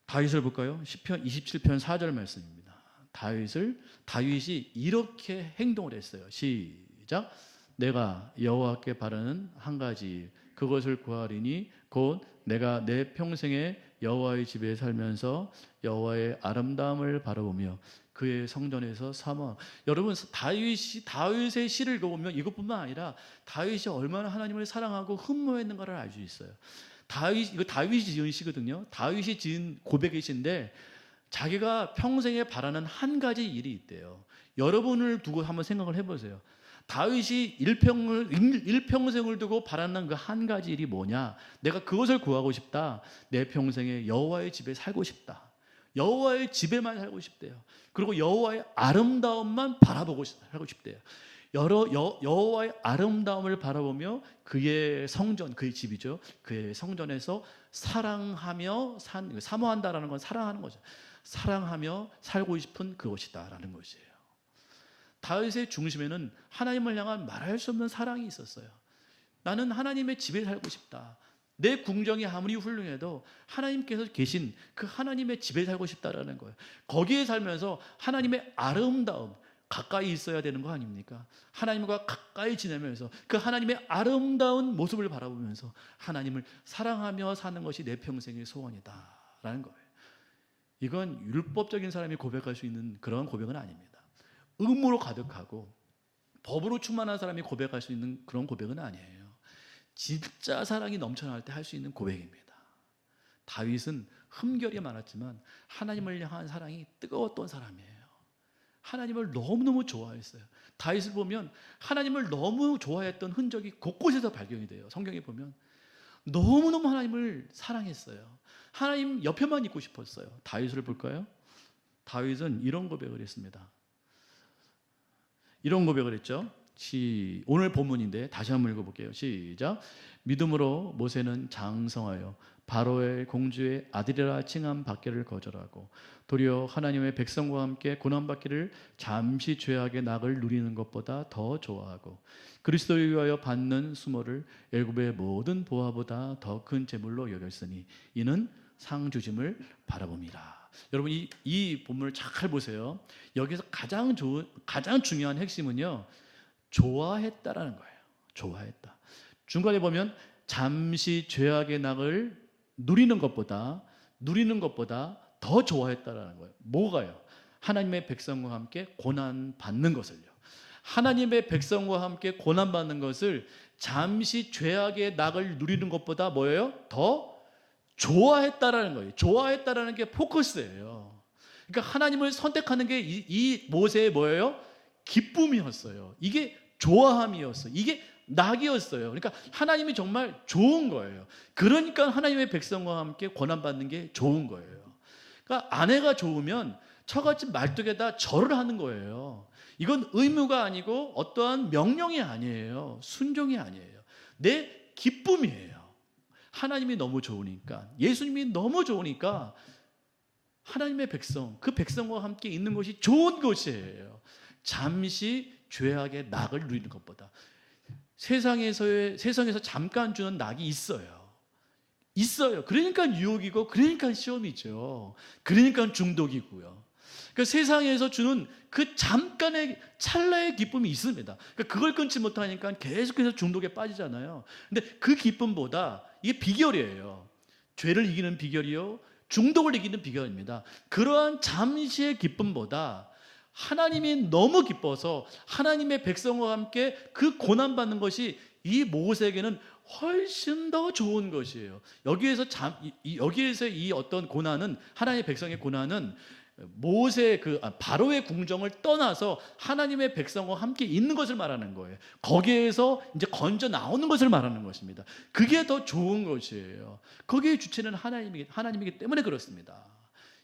다윗을 볼까요? 시편 27편 4절 말씀입니다. 다윗이 이렇게 행동을 했어요. 시작. 내가 여호와께 바라는 한 가지 그것을 구하리니 곧 내가 내 평생에 여호와의 집에 살면서 여호와의 아름다움을 바라보며 그의 성전에서 사모함. 여러분 다윗의 시를 읽어보면 이것뿐만 아니라 다윗이 얼마나 하나님을 사랑하고 흠모했는가를 알 수 있어요. 이거 다윗이 지은 시거든요. 다윗이 지은 고백의 시인데 자기가 평생에 바라는 한 가지 일이 있대요. 여러분을 두고 한번 생각을 해보세요. 다윗이 일평생을 두고 바라는 그 한 가지 일이 뭐냐? 내가 그것을 구하고 싶다. 내 평생에 여호와의 집에 살고 싶다. 여호와의 집에만 살고 싶대요. 그리고 여호와의 아름다움만 바라보고 살고 싶대요. 여호와의 아름다움을 바라보며 그의 성전, 그의 집이죠. 그의 성전에서 사랑하며 사모한다라는 건 사랑하는 거죠. 사랑하며 살고 싶은 그것이다라는 것이에요. 다윗의 중심에는 하나님을 향한 말할 수 없는 사랑이 있었어요. 나는 하나님의 집에 살고 싶다. 내 궁정이 아무리 훌륭해도 하나님께서 계신 그 하나님의 집에 살고 싶다라는 거예요. 거기에 살면서 하나님의 아름다움, 가까이 있어야 되는 거 아닙니까? 하나님과 가까이 지내면서 그 하나님의 아름다운 모습을 바라보면서 하나님을 사랑하며 사는 것이 내 평생의 소원이다라는 거예요. 이건 율법적인 사람이 고백할 수 있는 그런 고백은 아닙니다. 의무로 가득하고 법으로 충만한 사람이 고백할 수 있는 그런 고백은 아니에요. 진짜 사랑이 넘쳐날 때 할 수 있는 고백입니다. 다윗은 흠결이 많았지만 하나님을 향한 사랑이 뜨거웠던 사람이에요. 하나님을 너무너무 좋아했어요. 다윗을 보면 하나님을 너무 좋아했던 흔적이 곳곳에서 발견이 돼요. 성경에 보면 너무너무 하나님을 사랑했어요. 하나님 옆에만 있고 싶었어요. 다윗을 볼까요? 다윗은 이런 고백을 했습니다. 이런 고백을 했죠. 오늘 본문인데 다시 한번 읽어볼게요. 시작. 믿음으로 모세는 장성하여 바로의 공주의 아들이라 칭함 받기를 거절하고 도리어 하나님의 백성과 함께 고난받기를 잠시 죄악의 낙을 누리는 것보다 더 좋아하고 그리스도를 위하여 받는 수모를 애굽의 모든 보화보다 더 큰 재물로 여겼으니 이는 상 주심을 바라봅니다. 여러분 이 본문을 잘 보세요. 여기서 가장 중요한 핵심은요, 좋아했다라는 거예요. 좋아했다. 중간에 보면 잠시 죄악의 낙을 누리는 것보다 더 좋아했다라는 거예요. 뭐가요? 하나님의 백성과 함께 고난 받는 것을요. 하나님의 백성과 함께 고난 받는 것을 잠시 죄악의 낙을 누리는 것보다 뭐예요? 더 좋아했다라는 거예요. 좋아했다라는 게 포커스예요. 그러니까 하나님을 선택하는 게 이 모세의 뭐예요? 기쁨이었어요. 이게 좋아함이었어요. 이게 낙이었어요. 그러니까 하나님이 정말 좋은 거예요. 그러니까 하나님의 백성과 함께 고난받는 게 좋은 거예요. 그러니까 아내가 좋으면 처갓집 말뚝에다 절을 하는 거예요. 이건 의무가 아니고 어떠한 명령이 아니에요. 순종이 아니에요. 내 기쁨이에요. 하나님이 너무 좋으니까, 예수님이 너무 좋으니까 하나님의 백성, 그 백성과 함께 있는 것이 좋은 것이에요. 잠시 죄악의 낙을 누리는 것보다. 세상에서 잠깐 주는 낙이 있어요. 그러니까 유혹이고, 그러니까 시험이죠. 그러니까 중독이고요. 그러니까 세상에서 주는 그 잠깐의 찰나의 기쁨이 있습니다. 그러니까 그걸 끊지 못하니까 계속해서 중독에 빠지잖아요. 근데 그 기쁨보다 이게 비결이에요. 죄를 이기는 비결이요, 중독을 이기는 비결입니다. 그러한 잠시의 기쁨보다 하나님이 너무 기뻐서 하나님의 백성과 함께 그 고난받는 것이 이 모세에게는 훨씬 더 좋은 것이에요. 여기에서 이 어떤 고난은, 하나님의 백성의 고난은 모세 바로의 궁정을 떠나서 하나님의 백성과 함께 있는 것을 말하는 거예요. 거기에서 이제 건져 나오는 것을 말하는 것입니다. 그게 더 좋은 것이에요. 거기에 주체는 하나님이기 때문에 그렇습니다.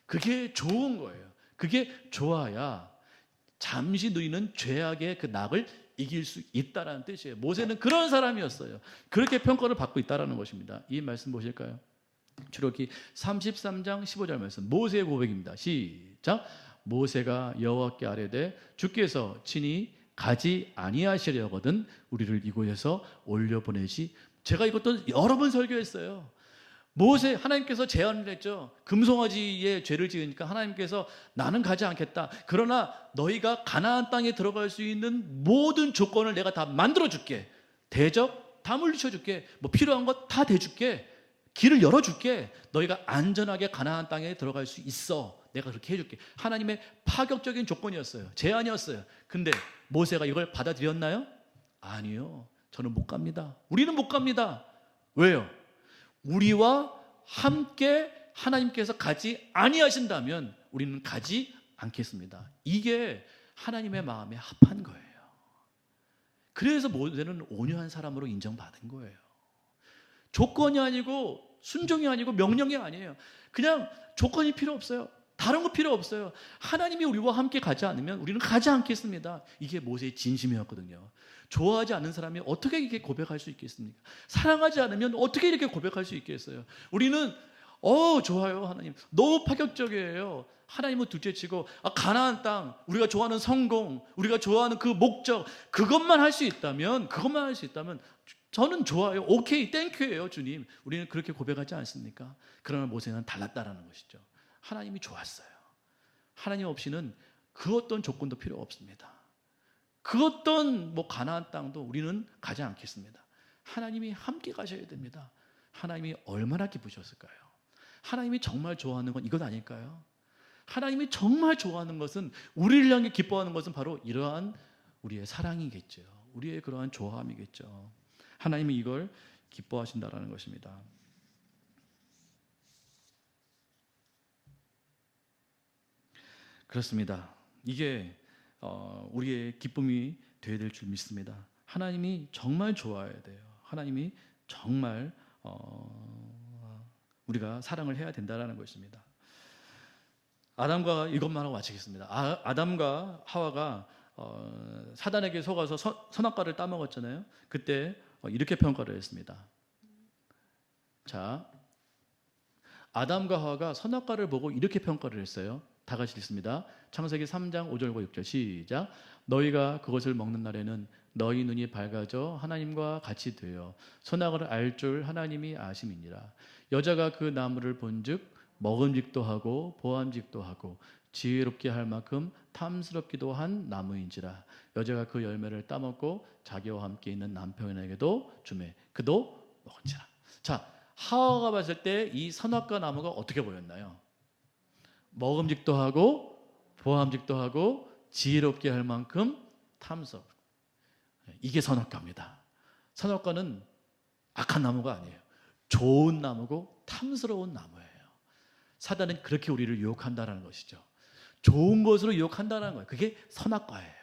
그게 좋은 거예요. 그게 좋아야 잠시 누리는 죄악의 그 낙을 이길 수 있다라는 뜻이에요. 모세는 그런 사람이었어요. 그렇게 평가를 받고 있다라는 것입니다. 이 말씀 보실까요? 출애굽기 33장 15절 말씀, 모세의 고백입니다. 시작. 모세가 여호와께 아뢰되 주께서 친히 가지 아니하시려거든 우리를 이곳에서 올려보내시. 제가 이것도 여러 번 설교했어요. 모세, 하나님께서 제안을 했죠. 금송아지의 죄를 지으니까 하나님께서 나는 가지 않겠다. 그러나 너희가 가나안 땅에 들어갈 수 있는 모든 조건을 내가 다 만들어 줄게. 대적 다 물리쳐 줄게. 뭐 필요한 것 다 대줄게. 길을 열어줄게. 너희가 안전하게 가나안 땅에 들어갈 수 있어. 내가 그렇게 해줄게. 하나님의 파격적인 조건이었어요. 제안이었어요. 근데 모세가 이걸 받아들였나요? 아니요. 저는 못 갑니다. 우리는 못 갑니다. 왜요? 우리와 함께 하나님께서 가지 아니하신다면 우리는 가지 않겠습니다. 이게 하나님의 마음에 합한 거예요. 그래서 모세는 온유한 사람으로 인정받은 거예요. 조건이 아니고 순종이 아니고 명령이 아니에요. 그냥 조건이 필요 없어요. 다른 거 필요 없어요. 하나님이 우리와 함께 가지 않으면 우리는 가지 않겠습니다. 이게 모세의 진심이었거든요. 좋아하지 않는 사람이 어떻게 이렇게 고백할 수 있겠습니까? 사랑하지 않으면 어떻게 이렇게 고백할 수 있겠어요? 우리는 좋아요 하나님, 너무 파격적이에요. 하나님은 둘째치고 가나안 땅, 우리가 좋아하는 성공, 우리가 좋아하는 그 목적, 그것만 할 수 있다면 저는 좋아요. 오케이, 땡큐예요 주님. 우리는 그렇게 고백하지 않습니까? 그러나 모세는 달랐다라는 것이죠. 하나님이 좋았어요. 하나님 없이는 그 어떤 조건도 필요 없습니다. 그 어떤 가나안 땅도 우리는 가지 않겠습니다. 하나님이 함께 가셔야 됩니다. 하나님이 얼마나 기쁘셨을까요? 하나님이 정말 좋아하는 건 이것 아닐까요? 하나님이 정말 좋아하는 것은, 우리를 향해 기뻐하는 것은 바로 이러한 우리의 사랑이겠죠. 우리의 그러한 좋아함이겠죠. 하나님이 이걸 기뻐하신다라는 것입니다. 그렇습니다. 이게 우리의 기쁨이 되어야 될 줄 믿습니다. 하나님이 정말 좋아해야 돼요. 하나님이 정말 우리가 사랑을 해야 된다는 것입니다. 아담과 이것만 하고 마치겠습니다. 아담과 하와가 사단에게 속아서 선악과를 따먹었잖아요. 그때 이렇게 평가를 했습니다. 자, 아담과 하와가 선악과를 보고 이렇게 평가를 했어요. 다 같이 읽습니다. 창세기 3장 5절과 6절 시작. 너희가 그것을 먹는 날에는 너희 눈이 밝아져 하나님과 같이 되어 선악을 알 줄 하나님이 아심이니라. 여자가 그 나무를 본즉 먹음직도 하고 보암직도 하고 지혜롭게 할 만큼 탐스럽기도 한 나무인지라. 여자가 그 열매를 따먹고 자기와 함께 있는 남편에게도 주매 그도 먹은지라. 자, 하와가 봤을 때 이 선악과 나무가 어떻게 보였나요? 먹음직도 하고 보암직도 하고 지혜롭게 할 만큼 탐스럽. 이게 선악과입니다. 선악과는 악한 나무가 아니에요. 좋은 나무고 탐스러운 나무예요. 사단은 그렇게 우리를 유혹한다는 것이죠. 좋은 것으로 유혹한다는 거예요. 그게 선악과예요.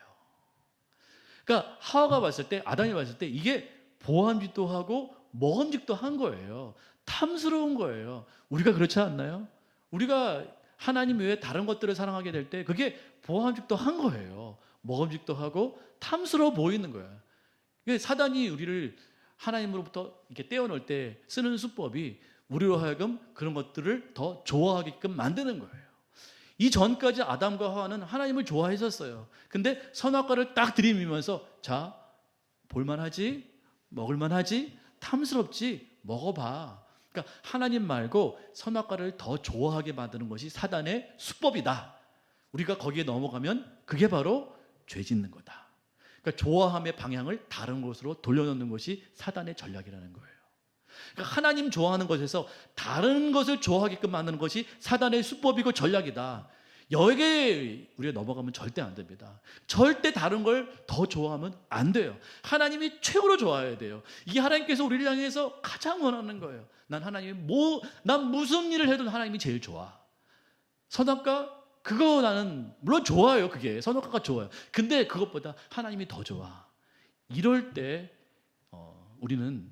그러니까 하와가 봤을 때, 아담이 봤을 때 이게 보암직도 하고 먹음직도 한 거예요. 탐스러운 거예요. 우리가 그렇지 않나요? 우리가 하나님 외에 다른 것들을 사랑하게 될 때 그게 보암직도 한 거예요. 먹음직도 하고 탐스러워 보이는 거예요. 사단이 우리를 하나님으로부터 이렇게 떼어놓을 때 쓰는 수법이 우리로 하여금 그런 것들을 더 좋아하게끔 만드는 거예요. 이 전까지 아담과 하와는 하나님을 좋아했었어요. 근데 선악과를 딱 들이밀면서 자, 볼만하지? 먹을만하지? 탐스럽지? 먹어봐. 그러니까 하나님 말고 선악과를 더 좋아하게 만드는 것이 사단의 수법이다. 우리가 거기에 넘어가면 그게 바로 죄 짓는 거다. 그러니까 좋아함의 방향을 다른 곳으로 돌려놓는 것이 사단의 전략이라는 거예요. 그러니까 하나님 좋아하는 것에서 다른 것을 좋아하게끔 만드는 것이 사단의 수법이고 전략이다. 여기에 우리가 넘어가면 절대 안 됩니다. 절대 다른 걸 더 좋아하면 안 돼요. 하나님이 최고로 좋아해야 돼요. 이게 하나님께서 우리를 향해서 가장 원하는 거예요. 난 무슨 일을 해도 하나님이 제일 좋아. 선악과 그거 나는 물론 좋아요. 그게 선악과가 좋아요. 근데 그것보다 하나님이 더 좋아. 이럴 때 우리는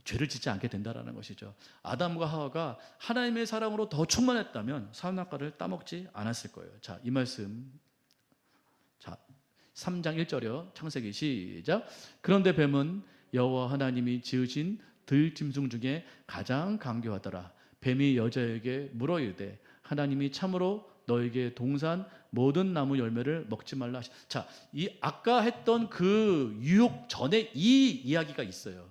죄를 짓지 않게 된다라는 것이죠. 아담과 하와가 하나님의 사랑으로 더 충만했다면 선악과를 따먹지 않았을 거예요. 자, 이 말씀. 자, 3장 1절이요. 창세기 시작. 그런데 뱀은 여호와 하나님이 지으신 들짐승 중에 가장 강교하더라. 뱀이 여자에게 물어 이르되 하나님이 참으로 너에게 동산 모든 나무 열매를 먹지 말라 하시. 자, 이 아까 했던 그 유혹 전에 이 이야기가 있어요.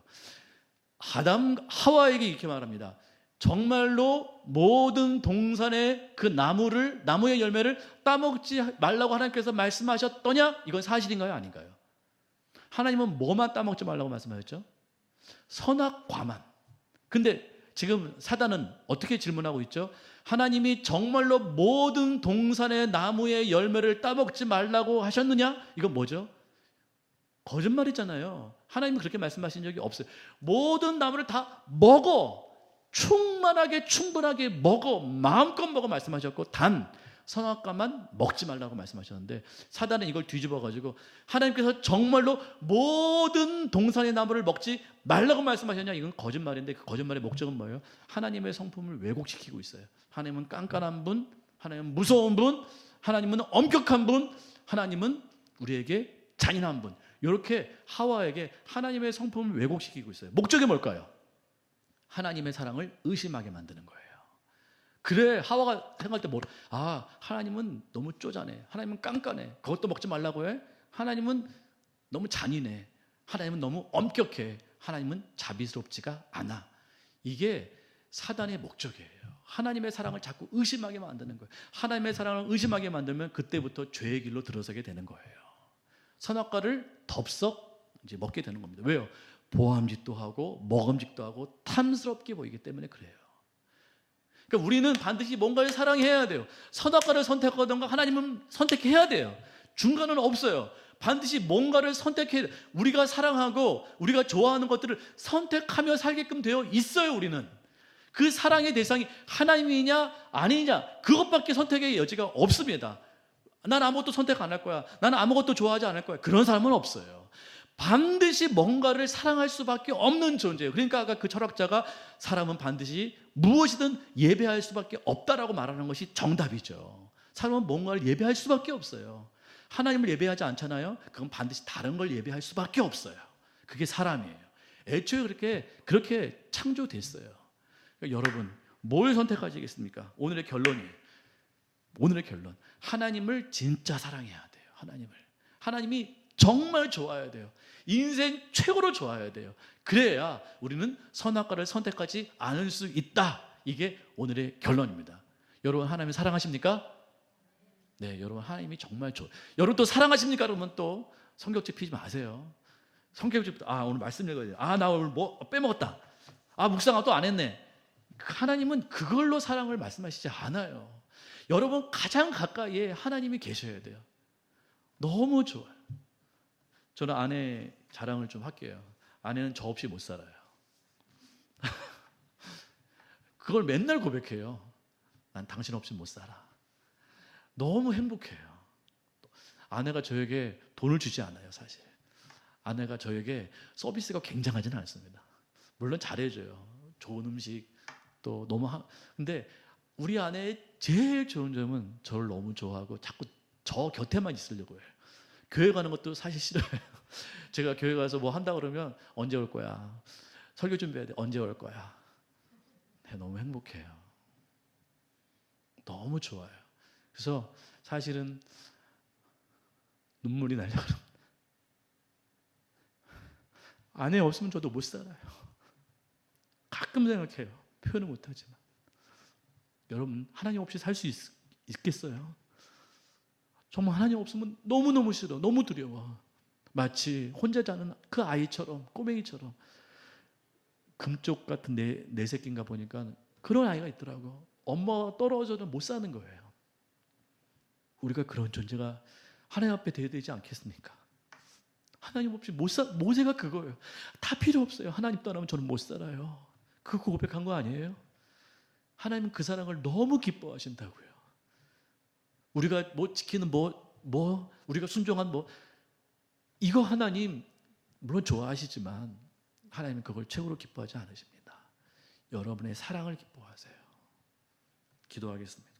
아담 하와에게 이렇게 말합니다. 정말로 모든 동산의 그 나무의 열매를 따먹지 말라고 하나님께서 말씀하셨더냐? 이건 사실인가요? 아닌가요? 하나님은 뭐만 따먹지 말라고 말씀하셨죠? 선악과만. 근데 지금 사단은 어떻게 질문하고 있죠? 하나님이 정말로 모든 동산의 나무의 열매를 따먹지 말라고 하셨느냐? 이건 뭐죠? 거짓말이잖아요. 하나님은 그렇게 말씀하신 적이 없어요. 모든 나무를 다 먹어. 충분하게 먹어. 마음껏 먹어 말씀하셨고 단 선악과만 먹지 말라고 말씀하셨는데 사단은 이걸 뒤집어 가지고 하나님께서 정말로 모든 동산의 나무를 먹지 말라고 말씀하셨냐? 이건 거짓말인데 그 거짓말의 목적은 뭐예요? 하나님의 성품을 왜곡시키고 있어요. 하나님은 깐깐한 분, 하나님은 무서운 분, 하나님은 엄격한 분, 하나님은 우리에게 잔인한 분. 이렇게 하와에게 하나님의 성품을 왜곡시키고 있어요. 목적이 뭘까요? 하나님의 사랑을 의심하게 만드는 거예요. 그래, 하와가 생각할 때 하나님은 너무 쪼잔해. 하나님은 깐깐해. 그것도 먹지 말라고 해. 하나님은 너무 잔인해. 하나님은 너무 엄격해. 하나님은 자비스럽지가 않아. 이게 사단의 목적이에요. 하나님의 사랑을 자꾸 의심하게 만드는 거예요. 하나님의 사랑을 의심하게 만들면 그때부터 죄의 길로 들어서게 되는 거예요. 선악과를 덥석 이제 먹게 되는 겁니다. 왜요? 보암직도 하고 먹음직도 하고 탐스럽게 보이기 때문에 그래요. 그러니까 우리는 반드시 뭔가를 사랑해야 돼요. 선악과를 선택하든가 하나님은 선택해야 돼요. 중간은 없어요. 반드시 뭔가를 선택해야 돼요. 우리가 사랑하고 우리가 좋아하는 것들을 선택하며 살게끔 되어 있어요. 우리는 그 사랑의 대상이 하나님이냐 아니냐 그것밖에 선택의 여지가 없습니다. 난 아무것도 선택 안 할 거야. 나는 아무것도 좋아하지 않을 거야. 그런 사람은 없어요. 반드시 뭔가를 사랑할 수밖에 없는 존재예요. 그러니까 아까 그 철학자가 사람은 반드시 무엇이든 예배할 수밖에 없다라고 말하는 것이 정답이죠. 사람은 뭔가를 예배할 수밖에 없어요. 하나님을 예배하지 않잖아요. 그건 반드시 다른 걸 예배할 수밖에 없어요. 그게 사람이에요. 애초에 그렇게 창조됐어요. 그러니까 여러분 뭘 선택하시겠습니까? 오늘의 결론 하나님을 진짜 사랑해야 돼요. 하나님이 정말 좋아야 돼요. 인생 최고로 좋아야 돼요. 그래야 우리는 선악과를 선택하지 않을 수 있다. 이게 오늘의 결론입니다. 여러분 하나님 사랑하십니까? 네, 여러분 하나님이 정말 여러분 또 사랑하십니까? 그러면 또 성경책 피지 마세요. 성경책 오늘 말씀 읽어야 돼요. 나 오늘 뭐 빼먹었다. 묵상아 또 안 했네. 하나님은 그걸로 사랑을 말씀하시지 않아요. 여러분 가장 가까이에 하나님이 계셔야 돼요. 너무 좋아요. 저는 아내 자랑을 좀 할게요. 아내는 저 없이 못 살아요. 그걸 맨날 고백해요. 난 당신 없이 못 살아. 너무 행복해요. 아내가 저에게 돈을 주지 않아요, 사실. 아내가 저에게 서비스가 굉장하지는 않습니다. 물론 잘해줘요. 좋은 음식 또 근데 우리 아내의 제일 좋은 점은 저를 너무 좋아하고 자꾸 저 곁에만 있으려고 해요. 교회 가는 것도 사실 싫어요. 제가 교회 가서 뭐 한다 그러면 언제 올 거야? 설교 준비해야 돼. 언제 올 거야? 너무 행복해요. 너무 좋아요. 그래서 사실은 눈물이 나려고 합니다. 아내 없으면 저도 못 살아요. 가끔 생각해요. 표현은 못하지만. 여러분 하나님 없이 살 수 있겠어요? 정말 하나님 없으면 너무너무 싫어. 너무 두려워. 마치 혼자 자는 그 아이처럼, 꼬맹이처럼. 금쪽 같은 내 새끼인가 보니까 그런 아이가 있더라고. 엄마가 떨어져도 못 사는 거예요. 우리가 그런 존재가 하나님 앞에 되어야 되지 않겠습니까? 하나님 없이 모세가 그거예요. 다 필요 없어요. 하나님 떠나면 저는 못 살아요. 그 고백한 거 아니에요? 하나님은 그 사랑을 너무 기뻐하신다고요. 우리가 뭐 지키는 우리가 순종한 이거 하나님 물론 좋아하시지만 하나님은 그걸 최고로 기뻐하지 않으십니다. 여러분의 사랑을 기뻐하세요. 기도하겠습니다.